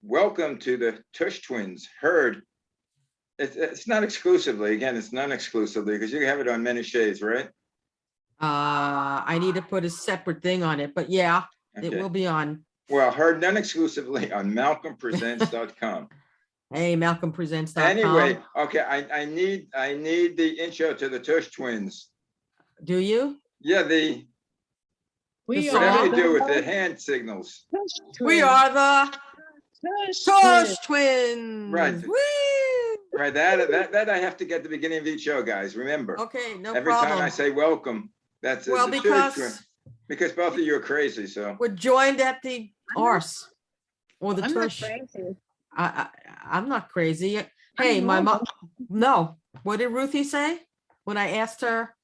welcome to the Tush Twins. Heard it's not exclusively. Again, it's non-exclusively because you have it on many shades, right? I need to put a separate thing on it, but yeah, it Okay. will be on. Well, heard non-exclusively on MalcolmPresents.com. Hey, MalcolmPresents.com. Anyway, okay, I need the intro to the Tush Twins. Do you? Yeah, the We whatever are you do with the the hand signals. Tush We Twins. are the Tush Tush Twins. Twins. Right. Woo! Right, that I have to get at the beginning of each show, guys. Remember, Okay, no every problem. time I say welcome, that's Well, the Tush Twins. because Because both of you are crazy, so. we're joined at the arse or the I'm not tush. crazy. I'm not crazy. Hey, my mom. No, what did Ruthie say when I asked her?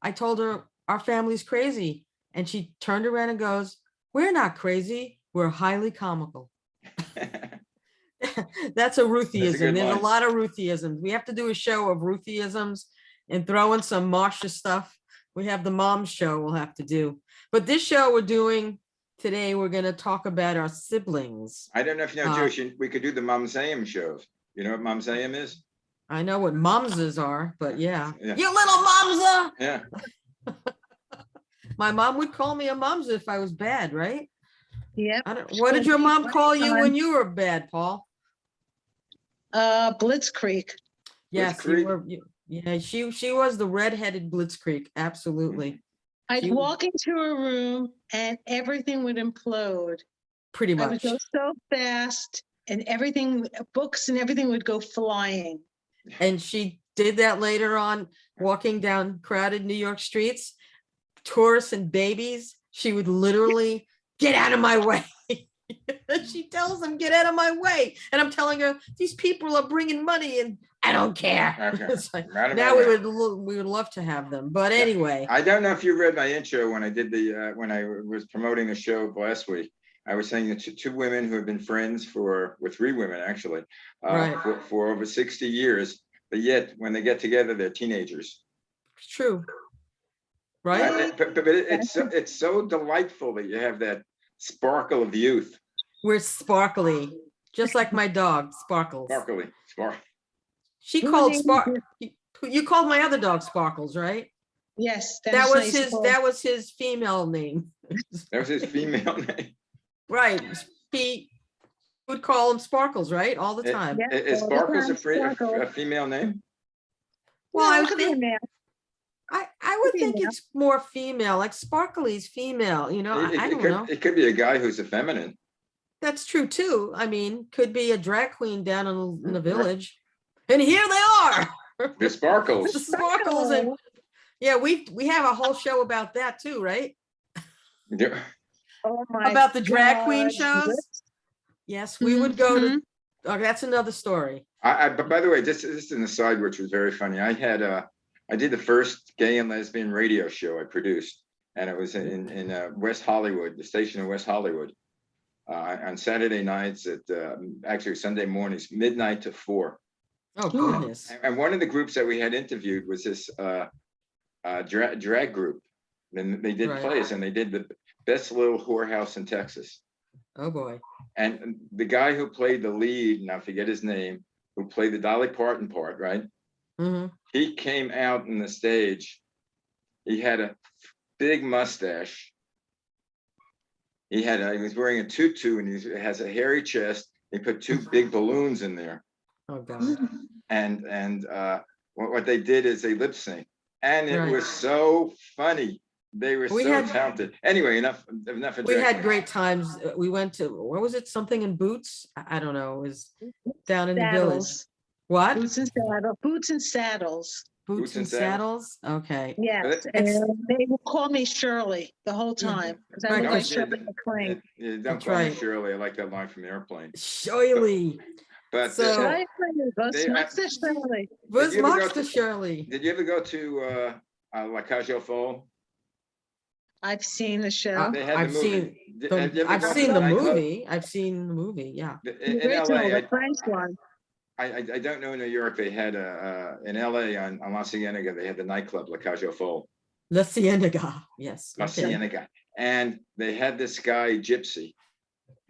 I told her our family's crazy, and she turned around and goes, "We're not crazy. We're highly comical." That's a Ruthieism. good There's a line. lot of Ruthieisms. We have to do a show of Ruthieisms and throw in some Marsha stuff. We have the mom show we'll have to do. But this show we're doing today, we're going to talk about our siblings. I don't know if you know, Jewish, we could do the Mamzayim shows. You know what Mamzayim is? I know what momses are, but yeah. Yeah. You little momsa! Yeah. My mom would call me a momsa if I was bad, right? Yep. What did your mom call you when you were bad, Paul? Blitzkrieg. Yes, you were. Yeah, she was the redheaded Blitzkrieg. Absolutely. I'd She- walk into a room and everything would implode. Pretty I would much. go so fast and everything, books and everything would go flying. And she did that later on, walking down crowded New York streets, tourists and babies. She would literally get out of my way. She tells them, get out of my way. And I'm telling her, these people are bringing money and I don't care. Okay. It's like, Right now about we that. would love to have them. But anyway, I don't know if you read my intro when I did when I was promoting the show last week. I was saying that two women who have been friends with three women actually, Right. for over 60 years, but yet when they get together, they're teenagers. it's true. Right? But it's so delightful that you have that sparkle of youth. We're sparkly, just like my dog, Sparkles. Sparkly. She Who called named Spark. You called my other dog Sparkles, right? Yes. That is was nice his. call. That was his female name. That was his female name. Right. He would call him Sparkles, right? All the time. Yeah, Is all the Sparkles time, Sparkle. a female name? Well, No, I it would could be a think man. I would think Female. it's more female, like Sparkly's female, you know. I don't know. It could be a guy who's a feminine. That's true too. I mean, could be a drag queen down in the village. And here they are. The The Sparkles. Sparkles and yeah, we have a whole show about that too, right? Yeah. Oh my About the drag queen God. shows. Yes, we would go to. Oh, that's another story. But by the way, this is an aside, which was very funny. I did the first gay and lesbian radio show I produced, and it was in West Hollywood, the station in West Hollywood, on Saturday nights at actually Sunday mornings, midnight to 4. Oh goodness. And one of the groups that we had interviewed was this drag group. And they did Right. plays, and they did the best little whorehouse in Texas. Oh boy. And the guy who played the lead, and I forget his name, who played the Dolly Parton part, right? Hmm. He came out on the stage. He had a big mustache. He was wearing a tutu, and he has a hairy chest. He put two big balloons in there. Oh God. And what they did is they lip sync, and it Right. was so funny. They were We so had- talented. Anyway, enough of We drag had queens. great times. We went to, what was it? Something in Boots? I don't know. It was down in the village. Saddles. What? Boots and saddles. Boots and saddles. Boots and saddles? Okay. Yes. It's- And they would call me Shirley the whole Yeah. time. Because I Right, look like because- Shirley MacLaine. Don't That's call me right. Shirley. I like that line from the airplane. Shirley. But So- Shirley, was They- next to Shirley. Where's you ever go Max to to- Shirley? did you ever go to La Cage aux Folles? I've seen the show. They had the I've movie. seen Have you ever I've gone to seen the nightclub? movie. I've seen the movie. Yeah. In The original, LA, the French one. I don't know in New York, they had in LA on La Cienega, they had the nightclub La Cage aux Folles, La Cienega. Yes. La Okay. Cienega. And they had this guy, Gypsy,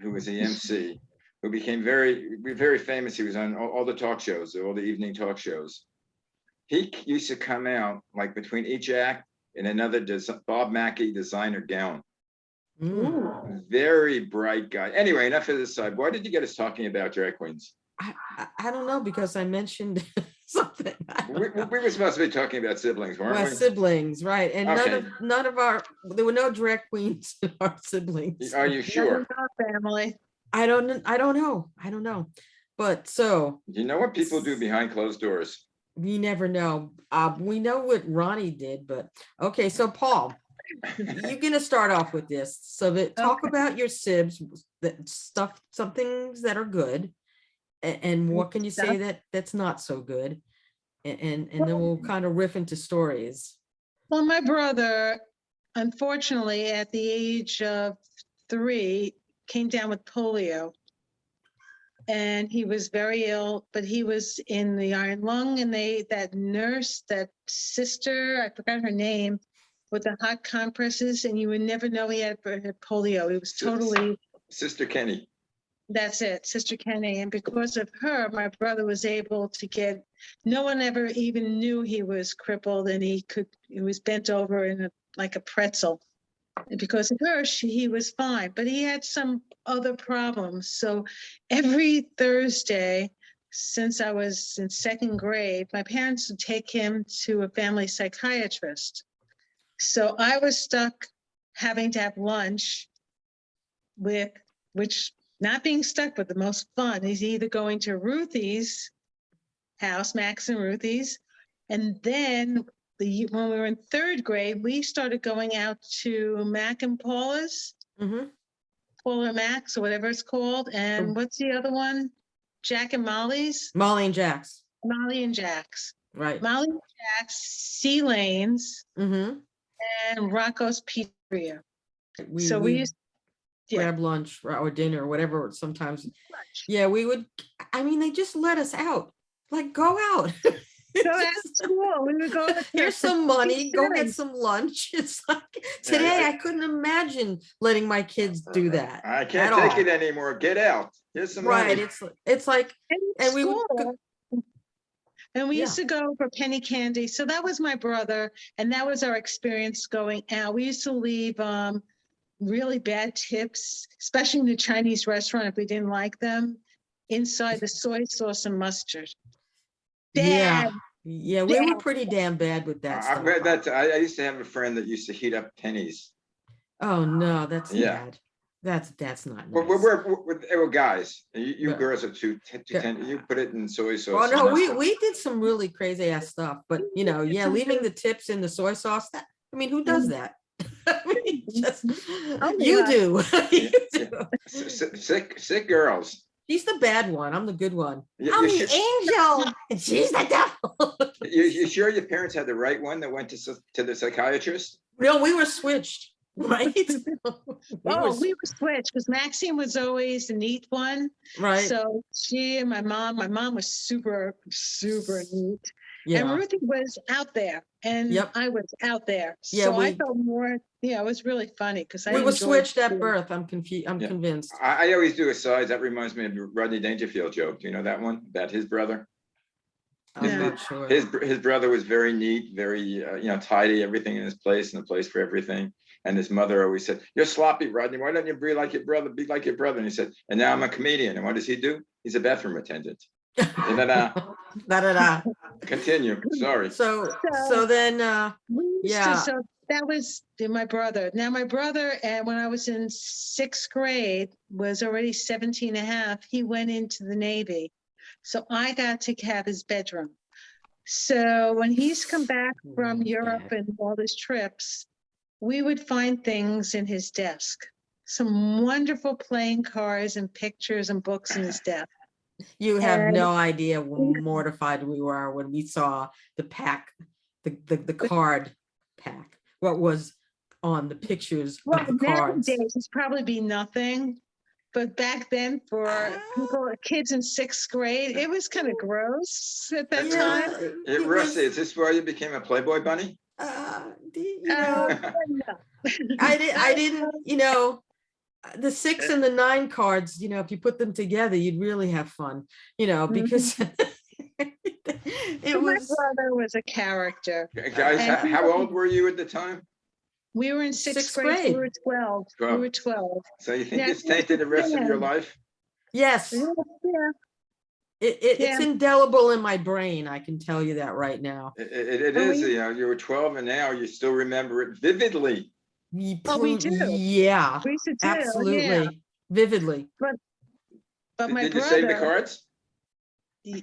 who was the MC, who became very famous. He was on all the talk shows, all the evening talk shows. He used to come out like between each act in another Bob Mackie designer gown. Mm. Very bright guy. Anyway, enough of this side. Why did you get us talking about drag queens? I don't know, because I mentioned something. We were supposed to be talking about siblings, weren't My we? siblings, right? And Okay. none of our, there were no drag queens in our siblings. Are you sure? Family. I don't know. But so You know what people do behind closed doors? we never know. We know what Ronnie did, but okay. So Paul, you're gonna start off with this. So that talk about your sibs, that stuff, some things that are good, and what can you say that's not so good, and then we'll kind of riff into stories. Well, my brother, unfortunately, at the age of 3, came down with polio. And he was very ill, but he was in the iron lung, and that nurse, that sister, I forgot her name, with the hot compresses, and you would never know he had polio. He was totally. Sister Kenny. That's it, Sister Kenny. And because of her, my brother was able to get, no one ever even knew he was crippled, and he was bent over in like a pretzel. And because of her, he was fine, but he had some other problems. So every Thursday, since I was in 2nd grade, my parents would take him to a family psychiatrist. So I was stuck having to have lunch with, which not being stuck, but the most fun is either going to Ruthie's house, Max and Ruthie's, and then when we were in 3rd grade, we started going out to Mac and Paula's, Paula Max or whatever it's called. And what's the other one? Jack and Molly's? Molly and Jack's. Molly and Jack's. Right. Molly and Jack's, C Lane's, and Rocco's Pizzeria. So we used to grab lunch or dinner or whatever sometimes. Yeah, we would, I mean, they just let us out. Like, go out. Go out to school. We would go. Here's some money. Go get some lunch. It's like today. I couldn't imagine letting my kids do that. I can't take it anymore. Get out. Here's some money. Right. It's like, and we would. And we used to go for penny candy. So that was my brother, and that was our experience going out. We used to leave really bad tips, especially in the Chinese restaurant if we didn't like them, inside the soy sauce and mustard. Bad. Yeah, we were pretty damn bad with that stuff. I used to have a friend that used to heat up pennies. Oh no, that's bad. That's not nice. We're guys. You girls are too tender. You put it in soy sauce. Oh no, we did some really crazy ass stuff, but leaving the tips in the soy sauce. I mean, who does that? I mean, you do. You do. Sick girls. She's the bad one. I'm the good one. I'm the angel, and she's the devil. You sure your parents had the right one that went to the psychiatrist? No, we were switched. Right? We were switched because Maxine was always the neat one. Right. So she and my mom was super, super neat. Yeah. And Ruthie was out there, and I was out there. Yeah, so I felt more. Yeah, it was really funny because we were switched at birth. I'm confused. I'm convinced. I always do asides. That reminds me of the Rodney Dangerfield joke. Do you know that one? About his brother. I'm not sure. His brother was very neat, very tidy, everything in his place and a place for everything. And his mother always said, "You're sloppy, Rodney. Why don't you be like your brother? Be like your brother." And he said, "And now I'm a comedian." And what does he do? He's a bathroom attendant. Continue. Sorry. So then so that was my brother. Now my brother, when I was in 6th grade, was already 17 and a half. He went into the Navy. So I got to have his bedroom. So when he's come back from Europe and all his trips, we would find things in his desk. Some wonderful playing cards and pictures and books in his desk. You have no idea how mortified we were when we saw the pack, the card pack, what was on the pictures of the cards. Nowadays, it's probably nothing. But back then, for kids in 6th grade, it was kind of gross at that time. Rusty, is this why you became a Playboy bunny? No. I didn't, the 6 and the 9 cards, if you put them together, you'd really have fun, because it My was brother was a character. Guys, And how old were you at the time? we were in sixth Sixth grade, so we grade. were 12. We 12. were 12. So you think Yeah, this tainted the rest of your yeah. life? yes, Yeah, it's indelible in my brain. I can tell you that right now. It And is, we- you were 12 and now you still remember it vividly. Oh, we do. Yeah, we used to do, yeah. absolutely, vividly. But my Did you save the brother, cards?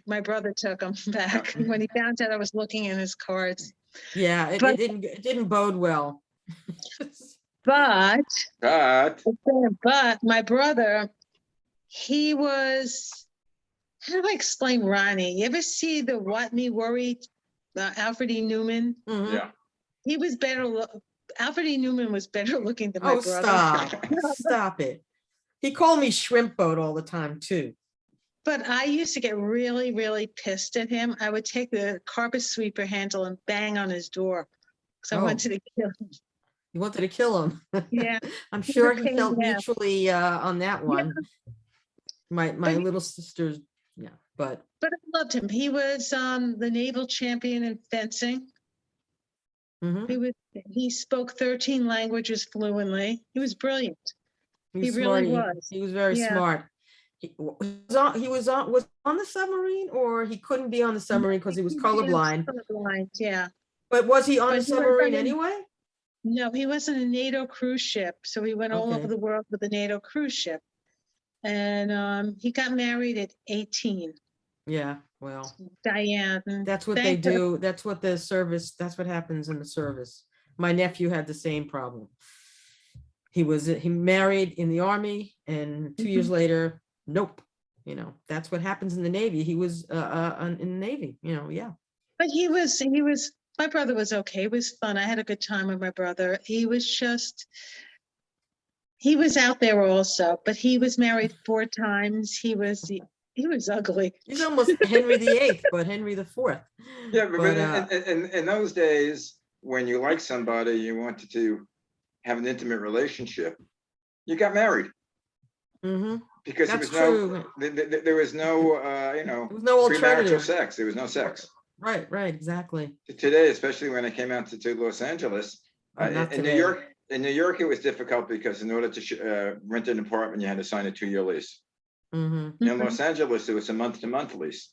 my brother took them back when he found out I was looking in his cards. Yeah, it But- didn't bode well. But But my brother, he was, how do I explain Ronnie? You ever see the What Me Worry, Alfred E. Newman? Mhm. yeah, He was Alfred E. Newman was better looking than my Oh, brother. stop it. He called me shrimp boat all the time too. But I used to get really, really pissed at him. I would take the carpet sweeper handle and bang on his door. So I Oh. wanted to kill him. You wanted to kill him. Yeah. I'm He's sure a he pain felt in the ass. mutually on that one. My But he- little sister's, yeah, but But I loved him. He was the naval champion in fencing. mhm. He spoke 13 languages fluently. He was brilliant. He was He really smart. was. He was very Yeah. smart. He was on the submarine, or he couldn't be on the submarine because he was colorblind. Colorblind, yeah. But was he on But the he was submarine on a- anyway? No, he wasn't a NATO cruise ship. So he went all Okay. over the world with a NATO cruise ship. And he got married at 18. Yeah, well, Diane. that's what they thank her. do. That's what the service, that's what happens in the service. My nephew had the same problem. He married in the army, and 2 years later, nope. That's what happens in the Navy. He was in the Navy, yeah. But my brother was okay. It was fun. I had a good time with my brother. He was out there also, but he was married 4 times. He was ugly. He's almost Henry VIII, but Henry IV. yeah, but But, in those days, when you like somebody, you wanted to have an intimate relationship, you got married mhm. because That's there true. there was no, There was no premarital alternative. sex. There was no sex. Right, exactly. Today, especially when I came out to Los Angeles, Not in New today. York, it was difficult because in order to rent an apartment, you had to sign a 2-year lease. Mhm. In Los Angeles, it was a month-to-month lease.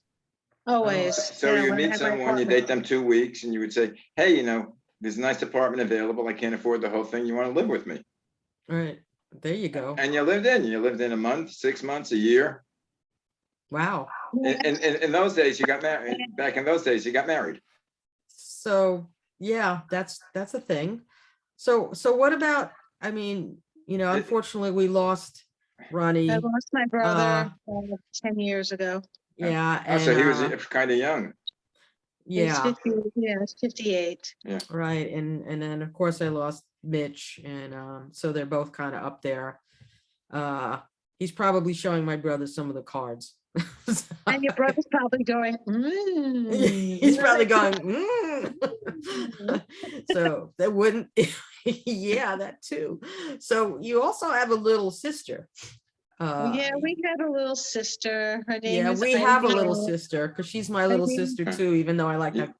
Always. So Yeah, you when I meet had my someone, you apartment. date them 2 weeks, and you would say, "Hey, there's a nice apartment available. I can't afford the whole thing. You want to live with me?" Right. There you go. And you lived in. You lived in a month, 6 months, a year. Wow. In those days, you got married. Back in those days, you got married. So yeah, that's a thing. So what about, unfortunately we lost Ronnie. I lost my brother 10 years ago. Yeah, and So he was kind of young. He's yeah, 50, it's 58. right. And then of course I lost Mitch, and so they're both kind of up there. He's probably showing my brother some of the cards. And your brother's probably going, He's probably going, so that wouldn't, yeah, that too. So you also have a little sister. Yeah, we had a little sister. Her name Yeah, is we have a little Irene. sister because she's my little Irene. sister too, even though I like that.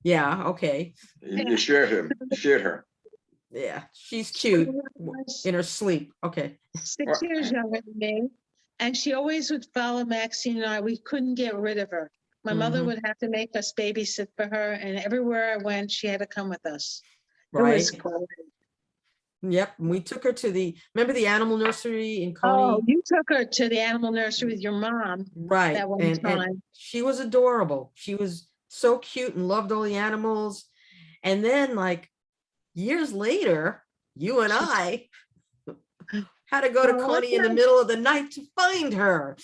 Yeah, okay. You shared him. You shared her. Yeah, she's cute in her sleep. Okay. 6 years younger than me. And she always would follow Maxine and I. We couldn't get rid of her. My mother Mhm. would have to make us babysit for her. And everywhere I went, she had to come with us. It Right. was great. Yep. And we took her to remember the animal nursery in Oh, Coney? you took her to the animal nursery with your mom Right. that one And time. she was adorable. She was so cute and loved all the animals. And then like years later, you and I had to go to Well, Coney in the let's- middle of the night to find her.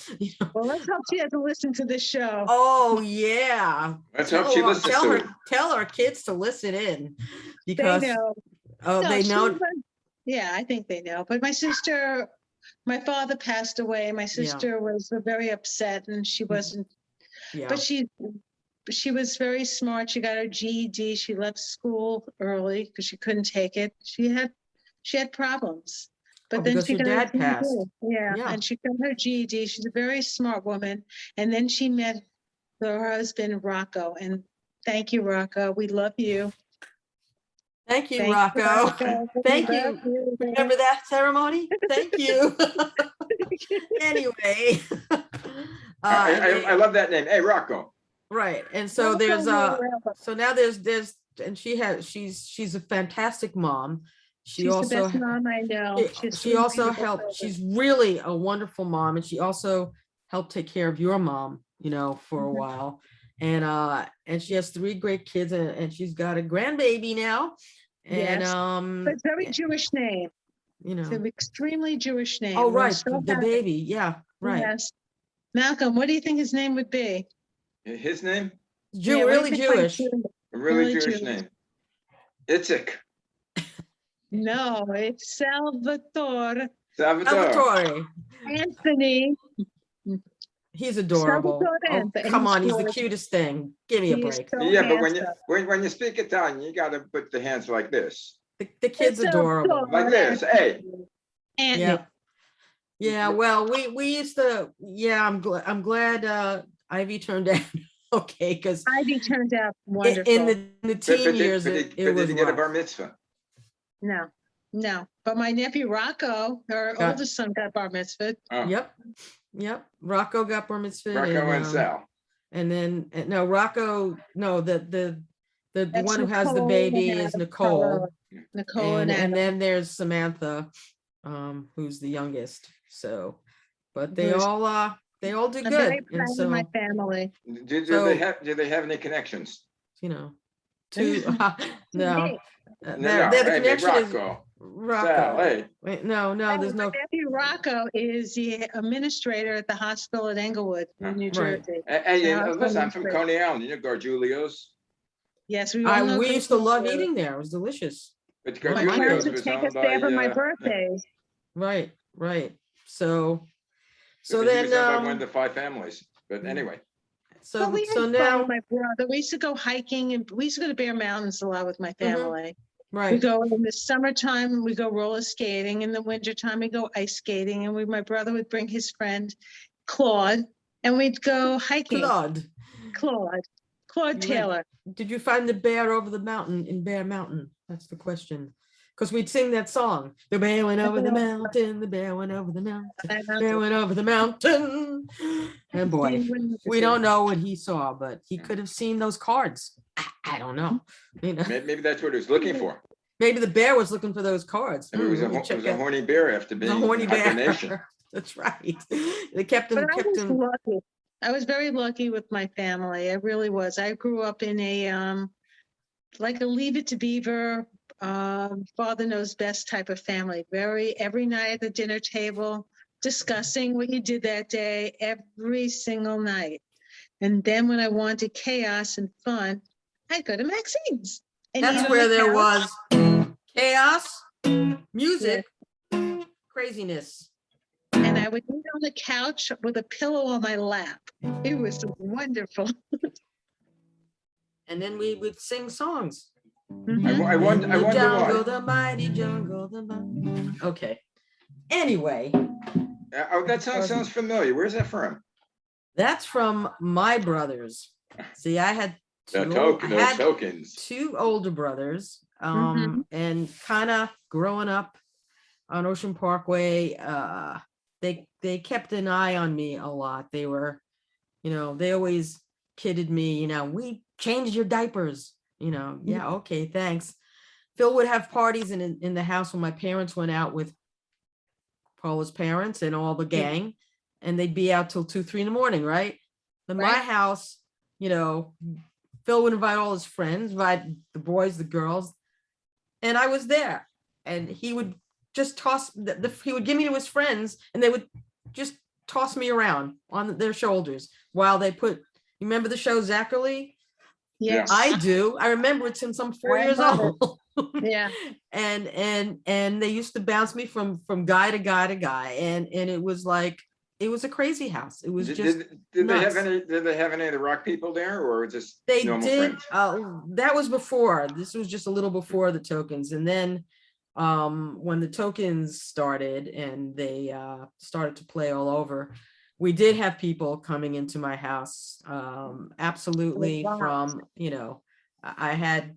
Well, let's hope she has to listen to this show. Oh yeah. Let's hope she listens to it. Tell our kids to listen in, They because know. oh, No, they she know. was- Yeah, I think they know. But my father passed away. My sister was very upset, and she wasn't. Yeah. But she was very smart. She got her GED. She left school early because she couldn't take it. She had problems. But then because she her got her dad passed. GED. Yeah, Yeah. and she got her GED. She's a very smart woman. And then she met her husband, Rocco. And thank you, Rocco. We love you. Thank you, Thank you, Rocco. Rocco. Thank We you. love you. Remember that ceremony? Thank you. Anyway. And I love that name. Hey, Rocco. right. And so Rocco there's Morello. so now and she's a fantastic mom. She She's also the best mom I know. she also beautiful helped. children. She's really a wonderful mom, and she also helped take care of your mom, for a Mhm. while. And she has 3 great kids, and she's got a grandbaby now. And Yes. But it's a very Jewish name. It's an extremely Jewish name. Oh, We're right, so the happy. baby, yeah, right. Yes. Malcolm, what do you think his name would be? His name? Yeah, what do you Really think my Jewish. children- A really Really Jewish Jewish. name. Itzik. No, it's Salvatore Salvatore. Salvatore. Anthony. He's adorable. Salvatore Oh, Anthony. come on, he's the gorgeous. cutest thing. Give me a He is break. so Yeah, but when you handsome. when you speak Italian, you gotta put the hands like this. The kid's adorable. Like this. Hey. Anthony. Yeah. Yeah, well, we used to, I'm glad Ivy turned out okay, because Ivy turned out wonderful. in the teen years, Did it was he get a bar rough. mitzvah? No. But my nephew Rocco, her Yeah. oldest son, got bar mitzvah. Oh, Yep. Rocco got bar mitzvah. Rocco and Sal. And then, no, Rocco, no, the That's one who has the Nicole baby and is Nicole. Nicole and And Adam. then there's Samantha, who's the youngest. So, but they Who's- all do I'm good. very And proud of so, my family. Do So- they have any connections? to To no, me. they're the Hey, connection is Rocco. Rocco. Sal, hey. Wait, no, there's My no. nephew Rocco is the administrator at the hospital at Englewood, in New Right. Jersey. Hey, Yeah, listen, I'm from great. Coney Island. You know Gargiulo's? Yes, we all know. We used to love Gargiulo. eating there. It was delicious. But My My parents parents Gargiulo's would was take us owned there for by, my birthdays. Right. So he then, was owned by one of the 5 families. But anyway, But we had so fun now, with my brother. We used to go hiking, and we used to go to Bear Mountains a lot with my family. We right. go in the summertime, we go roller skating. In the wintertime, we go ice skating. And my brother would bring his friend Claude, and we'd go hiking. Claude, Claude You went- Taylor. did you find the bear over the mountain in Bear Mountain? That's the question. Because we'd sing that song. The bear went over the mountain. The bear went over the mountain. The bear went over the mountain. And boy, we don't know what he saw, but he could have seen those cards. I don't know. maybe that's what he was looking for. Maybe the bear was looking for those cards. Maybe it was Let me it check was a out. horny bear after The being horny in hibernation. bear. That's right. They kept him. But I was lucky. I was very lucky with my family. I really was. I grew up in a like a Leave It to Beaver, father knows best type of family. Every night at the dinner table, discussing what you did that day, every single night. And then when I wanted chaos and fun, I'd go to Maxine's. And eat That's on where the there couch. was chaos, music, craziness. And I would eat on the couch with a pillow on my lap. It was wonderful. And then we would sing songs. Mhm. I wonder In the jungle, why. the mighty jungle, the mighty. Okay. Anyway, That sounds familiar. Where's that from? that's from my brothers. See, I had The two, tokens. 2 older brothers, and kind of growing up on Ocean Parkway, they kept an eye on me a lot. They were, they always kidded me, we changed your diapers, yeah, okay, thanks. Phil would have parties in the house when my parents went out with Paula's parents and all the gang, and they'd be out till 2, 3 in the morning, right? In my Right. house, Phil would invite all his friends, invite the boys, the girls, and I was there. And he would just toss, he would give me to his friends, and they would just toss me around on their shoulders while they put, you remember the show Zachary? Yes. I do. I remember it since I'm 4 I years remember. old. Yeah. And they used to bounce me from guy to guy to guy. And it was like, it was a crazy house. It was just, Did they have nuts. Did they have any of the rock people there, or just they normal did, friends? that was before, this was just a little before the tokens. And then when the Tokens started and they started to play all over, we did have people coming into my house, absolutely, Wow. from, I had,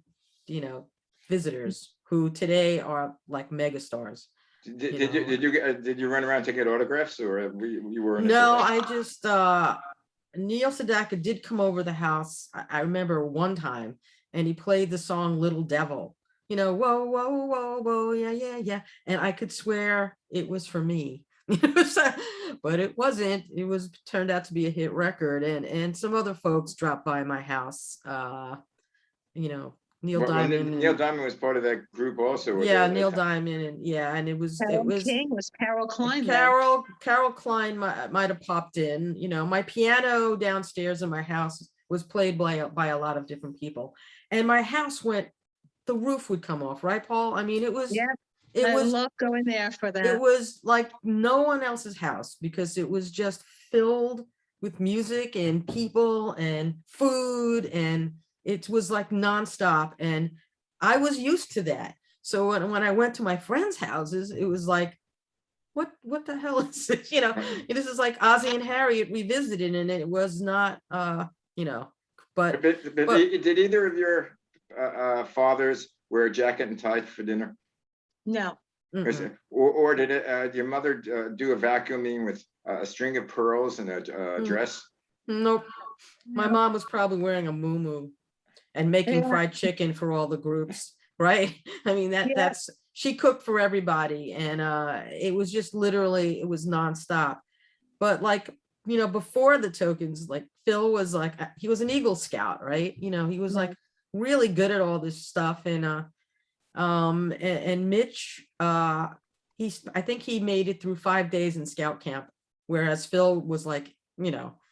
visitors who today are like megastars. Did you run around to get autographs, or you were in No, I just Neil Sedaka did come over the house. I remember one time, and he played the song Little Devil, whoa, whoa, whoa, whoa, yeah, yeah, yeah. And I could swear it was for me. But it wasn't. It was turned out to be a hit record, and some other folks dropped by my house. Neil Diamond. Neil Diamond was part of that group also. Yeah, Neil Diamond, and it was King was Carol Klein. Then. Carol Klein might have popped in. My piano downstairs in my house was played by a lot of different people, and my house the roof would come off, right, Paul? I mean, it was. Yeah. I love going there for that. It was like no one else's house, because it was just filled with music and people and food, and it was like nonstop. And I was used to that. So when I went to my friends' houses, it was like, what the hell is this? This is like Ozzie and Harriet revisited, and it was not, but did either of your fathers wear a jacket and tie for dinner? No. Or did your mother do a vacuuming with a string of pearls and a dress? Nope. My mom was probably wearing a muumuu and making fried chicken for all the groups, right? I mean, that's she cooked for everybody, and it was just literally, it was nonstop. But like, before the Tokens, like Phil was like, he was an Eagle Scout, right? He was like really good at all this stuff, and Mitch, I think he made it through 5 days in scout camp, whereas Phil was like,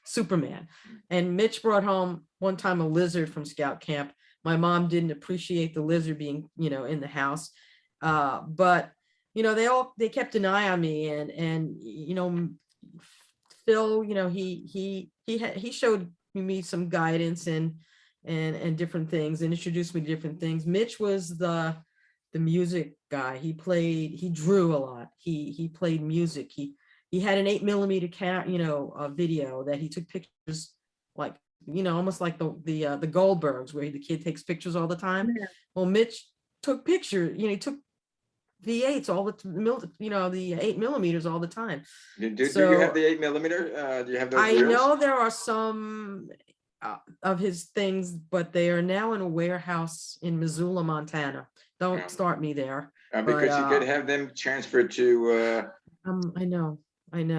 Superman. And Mitch brought home one time a lizard from scout camp. My mom didn't appreciate the lizard being, in the house. But they kept an eye on me, and Phil, he showed me some guidance and different things, and introduced me to different things. Mitch was the music guy. He drew a lot. He played music. He had an 8mm video that he took pictures, like, almost like the Goldbergs, where the kid takes pictures all the time. Yeah. Well, Mitch took pictures, he took V8s all the the 8mm all the time. Do you have the 8mm? Do you have those I reels? know there are some of his things, but they are now in a warehouse in Missoula, Montana. Don't start me there. Because you could have them transferred to I know.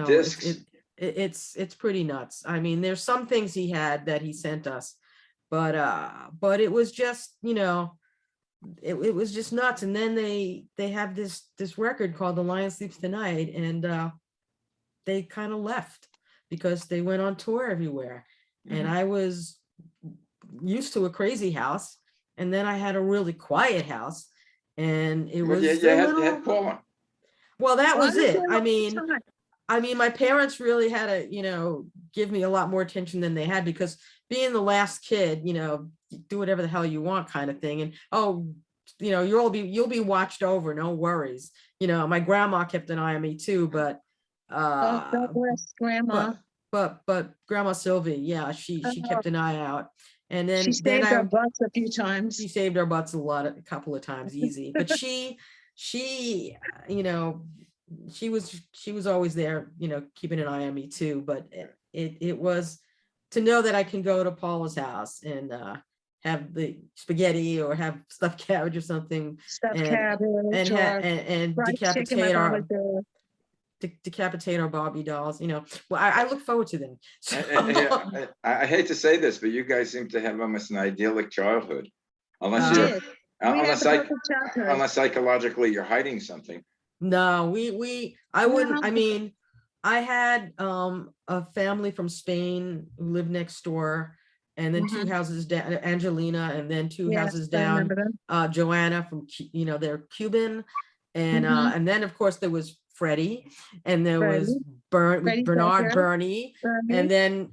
discs. It's pretty nuts. I mean, there's some things he had that he sent us, but it was just, it was just nuts. And then they have this record called The Lion Sleeps Tonight, and they kind of left because they went on tour everywhere. Mm-hmm. And I was used to a crazy house, and then I had a really quiet house, and it was you had Paula. Well, that was it. I mean, my parents really had to, give me a lot more attention than they had, because being the last kid, do whatever the hell you want kind of thing. And, you'll be watched over, no worries. My grandma kept an eye on me too, but God bless grandma. But Grandma Sylvie, yeah, she kept an eye out. And then she saved our butts a few times. She saved our butts a couple of times, easy. But she was always there, keeping an eye on me too. But it was to know that I can go to Paula's house and have the spaghetti or have stuffed cabbage or something, and decapitate our Barbie dolls. Well, I look forward to them. So. I hate to say this, but you guys seem to have almost an idyllic childhood, unless psychologically you're hiding something. No, I wouldn't. I mean, I had a family from Spain who lived next door, and then two houses down, Angelina, and then two houses down, Joanna from they're Cuban, and then of course there was Freddie, and there was Bernard, Bernie, and then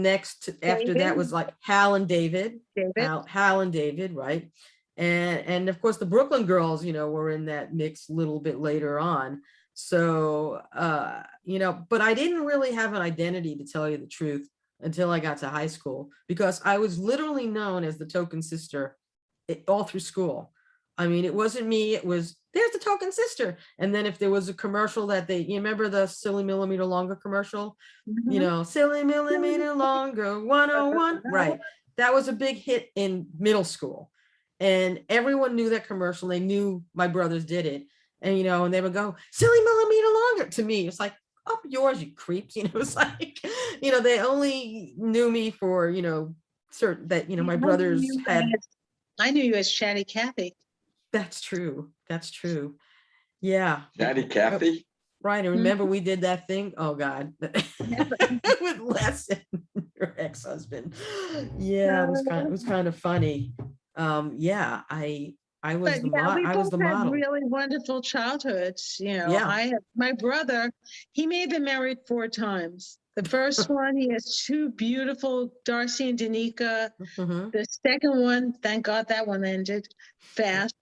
next after that was like Hal and David, Hal and David, right? And of course the Brooklyn girls, were in that mix a little bit later on. So, but I didn't really have an identity, to tell you the truth, until I got to high school, because I was literally known as the token sister all through school. I mean, it wasn't me, it was, there's the token sister. And then if there was a commercial that you remember the Silly Millimeter Longer commercial, Silly Millimeter Longer 101, right? That was a big hit in middle school. And everyone knew that commercial. They knew my brothers did it. And, and they would go, Silly Millimeter Longer to me. It's like, up yours, you creeps. It's like, they only knew me for, certain that, my brothers had. I knew you as Chatty Cathy. That's true. That's true. Yeah. Chatty Cathy? Right. And remember we did that thing? Oh God. With Les and your ex-husband. Yeah, it was kind of funny. Yeah, I was the model. Really wonderful childhoods. Yeah. I have my brother, he may have been married 4 times. The first one, he has 2 beautiful Darcy and Danica. Mhm. The second one, thank God that one ended fast.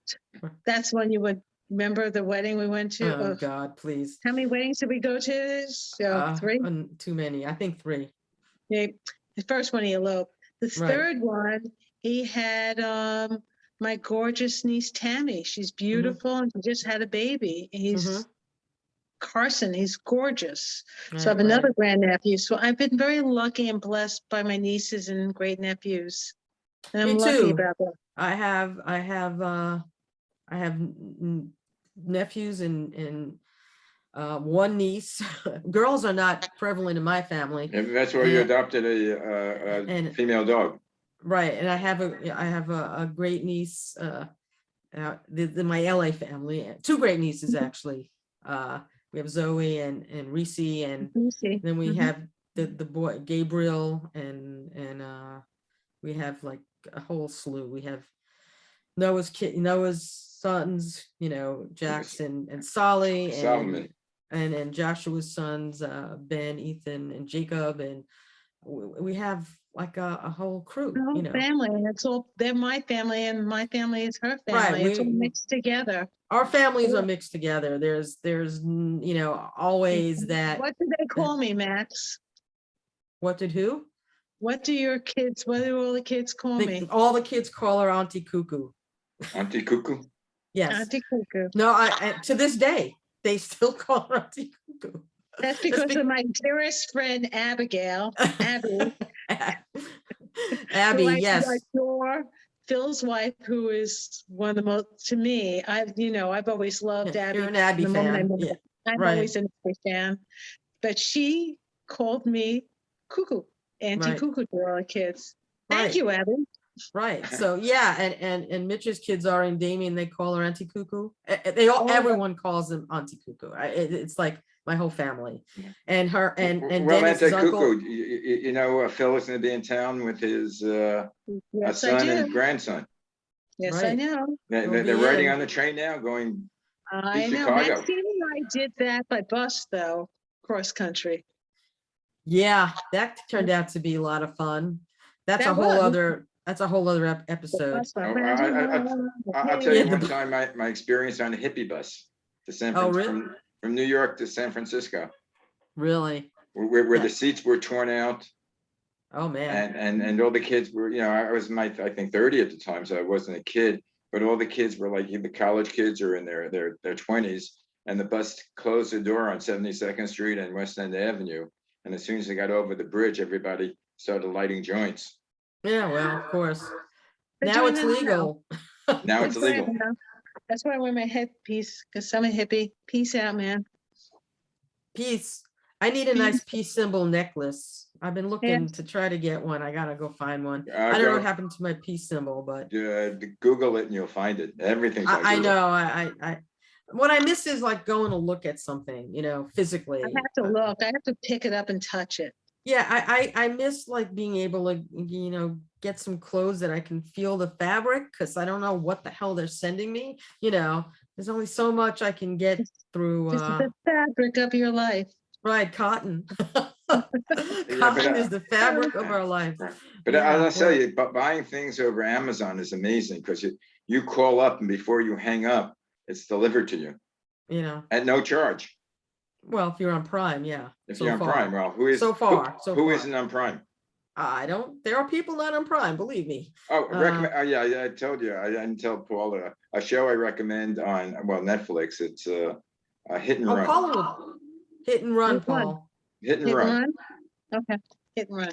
That's when you would remember the wedding we went to. Oh God, please. How many weddings did we go to? 3? Too many. I think 3. Yeah, the first one he eloped. The Right. third one, he had my gorgeous niece Tammy. She's beautiful and she just had a baby. He's Carson. He's gorgeous. So I have another grandnephew. So I've been very lucky and blessed by my nieces and great nephews. And I'm Me lucky too. about that. I have nephews and one niece. Girls are not prevalent in my family. And that's why you adopted a female dog. Right. And I have a great niece, my LA family, 2 great nieces actually. We have Zoe and Reese, and then we have the boy Gabriel, and we have like a whole slew. We have Noah's sons, Jackson and Solly, and Joshua's sons, Ben, Ethan, and Jacob, and we have like a whole crew, family, and they're my family, and my family is her family. Right, it's all mixed together. Our families are mixed together. There's always that. What do they call me, Max? What did who? What do all the kids call me? All the kids call her Auntie Cuckoo. Auntie Cuckoo? Yes. Auntie Cuckoo. No, I to this day, they still call her Auntie Cuckoo. That's because of my dearest friend, Abigail. Abby. Abby, yes. I adore. Phil's wife, who is one of the most, to me, I've always loved Abby. You're an Abby fan. Yeah. I'm always an Abby fan. But she called me Cuckoo, Auntie Cuckoo to all the kids. Thank you, Abby. Right. So yeah, and Mitch's kids are in Damien, they call her Auntie Cuckoo. Everyone calls them Auntie Cuckoo. It's like my whole family. And her and well, Dennis's Auntie uncle. Cuckoo, Phil is going to be in town with his son and grandson. Yes, I know. They're riding on the train now, going to Chicago. Maxine and I did that by bus, though, cross country. Yeah, that turned out to be a lot of fun. That's a whole other episode. I'll tell you one time my experience on a hippie bus to from New York to San Francisco. Really? Where the seats were torn out. Oh man. And all the kids were, I was I think 30 at the time, so I wasn't a kid, but all the kids were like the college kids are in their 20s, and the bus closed the door on 72nd Street and West End Avenue. And as soon as they got over the bridge, everybody started lighting joints. Yeah, well, of course. Now it's legal. Now it's legal. That's why I wear my headpiece, because I'm a hippie. Peace out, man. Peace. I need a nice peace symbol necklace. I've been looking to try to get one. I gotta go find one. I don't know what happened to my peace symbol, but Google it and you'll find it. Everything's on I know. I what I miss is like going to look at something, physically. I have to look. I have to pick it up and touch it. Yeah, I miss like being able to, get some clothes that I can feel the fabric, because I don't know what the hell they're sending me. There's only so much I can get through. This is the fabric of your life. Right, cotton. Cotton is the fabric of our life. But I'll tell you, but buying things over Amazon is amazing, because You call up and before you hang up, it's delivered to you You know, at no charge. well, if you're on Prime, yeah. If so you're on far. Prime, well, who is So far, so who far. isn't on Prime? I don't. There are people not on Prime. Believe me. Oh, recommend. Oh, yeah, I told you. I didn't tell Paula a show I recommend on Netflix. It's Hit and Oh, Run. Paula would hit and run, Which one? Paul. Hit and Hit and Run. run? Okay, hit and run.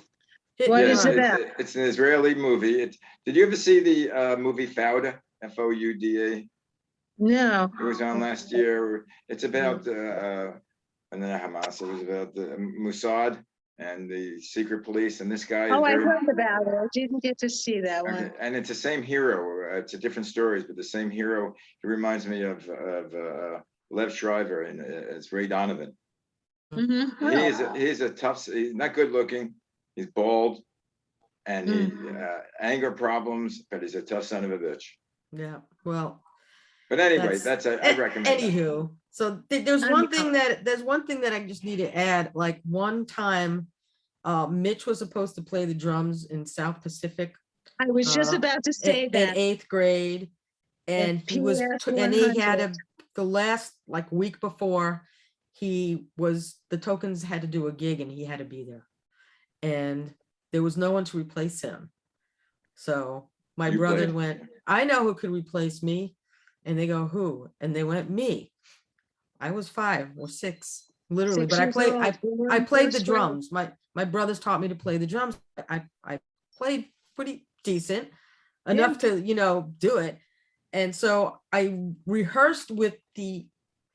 Hit What and is run. it about? It's an Israeli movie. Did you ever see the movie Fauda? Fouda? No. It was on last year. It's about and then Hamas. It was about the Mossad and the secret police. And this guy is Oh, I very. heard about it. I didn't get to see that one. Okay, and it's the same hero. It's a different stories, but the same hero. He reminds me of Lev Shriver and it's Ray Donovan. Mhm. He's a tough. He's not good looking. He's bald, and he anger problems, but he's a tough son of a bitch. Yeah. Well. But anyway, I recommend that. Anywho, so there's one thing that I just need to add. Like one time, Mitch was supposed to play the drums in South Pacific. I was just about to say in that. 8th grade, and he was, and he had the last like week before the Tokens had to do a gig and he had to be there, and there was no one to replace him. So my brother went, I know who could replace me. And they go, who? And they went, me. I was 5 or 6, literally, but I played the drums. My brothers taught me to play the drums. I played pretty decent, enough to, do it. And so I rehearsed with the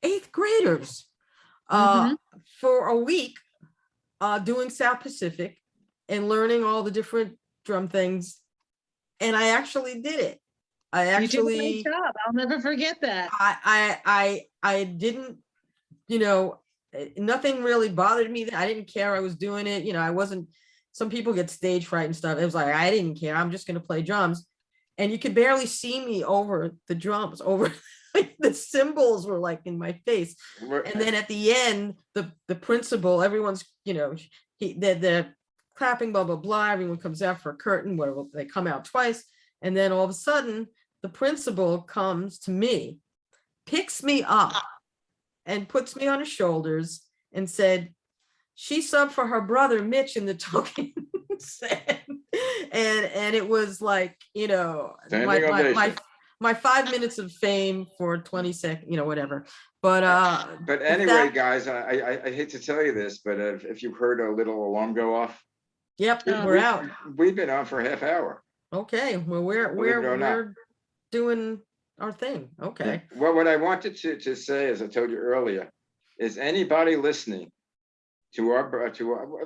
8th graders for a week, doing South Pacific and learning all the different drum things. And I actually did it. You did a great job. I'll never forget that. I didn't, nothing really bothered me. I didn't care. I was doing it. I wasn't, some people get stage fright and stuff. It was like, I didn't care. I'm just going to play drums. And you could barely see me over the drums, over like the cymbals were like in my face. And then at the end, the principal, everyone's, they're clapping, blah, blah, blah. Everyone comes out for a curtain, whatever. They come out twice. And then all of a sudden, the principal comes to me, picks me up, and puts me on his shoulders and said, she subbed for her brother Mitch in the Tokens. and it was like, my 5 minutes of fame for 20 seconds, whatever. But anyway, guys, I hate to tell you this, but if you heard a little alarm go off. Yep, we're out. We've been on for a half hour. Okay, well, we're doing our thing. Okay. Yeah. Well, what I wanted to say, as I told you earlier, is anybody listening to our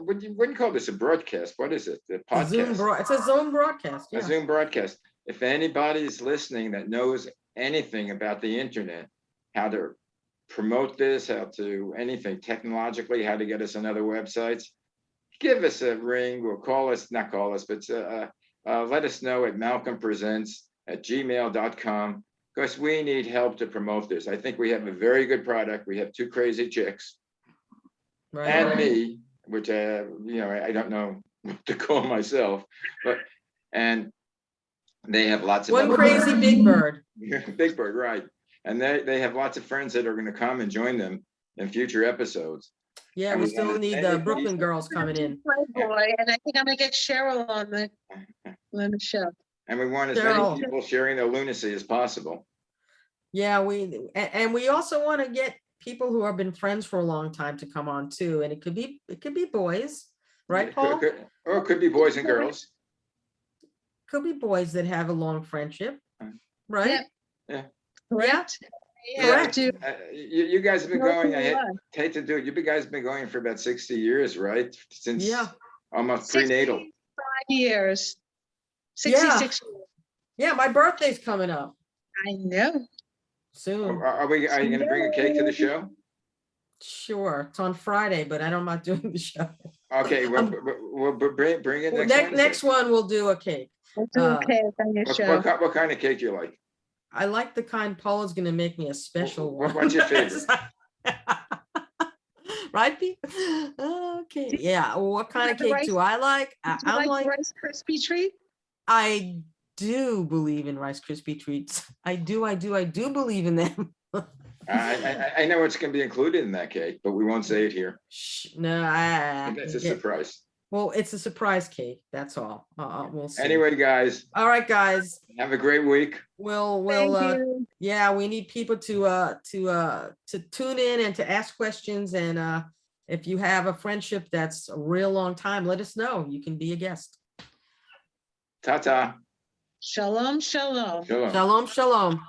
wouldn't call this a broadcast? What is it? The podcast. It's a Zoom broadcast. Yeah. A Zoom broadcast. If anybody's listening that knows anything about the internet, how to promote this, how to anything technologically, how to get us on other websites, give us a ring or call us. Not call us, but let us know at malcolmpresents@gmail.com, because we need help to promote this. I think we have a very good product. We have 2 crazy chicks, right, and me, which I don't know what to call myself, and they have lots of one crazy big bird. Big bird, right? And they have lots of friends that are going to come and join them in future episodes. Yeah, we still need the Brooklyn girls coming in. Boy, and I think I'm gonna get Cheryl on the show. And we want as many people sharing their lunacy as possible. Yeah, we also want to get people who have been friends for a long time to come on too, and it could be boys, right, Paul? Or it could be boys and girls. Could be boys that have a long friendship, right? Yeah. Correct. Correct. You guys have been going. I hate to do it. You guys have been going for about 60 years, right? Since almost prenatal. 65 years. 66 years. Yeah, my birthday's coming up. I know. Soon. Are you going to bring a cake to the show? Sure. It's on Friday, but I'm not doing the show. Okay, we'll bring it next one. We'll do a cake. We'll do a cake on your show. What kind of cake do you like? I like the kind Paula's going to make me a special one. What's your favorite? Right, Pete? Okay. Yeah. What kind of cake do I like? I like Rice Krispie treat. I do believe in Rice Krispie treats. I do believe in them. I know it's gonna be included in that cake, but we won't say it here. Shh, no, It's a yeah. surprise. Well, it's a surprise cake. That's all. We'll see. Anyway, guys, All right, guys. have a great week. We'll Thank you. yeah, we need people to tune in and to ask questions. And if you have a friendship that's a real long time, let us know. You can be a guest. Ta-ta. Shalom, shalom. Shalom. Shalom, shalom.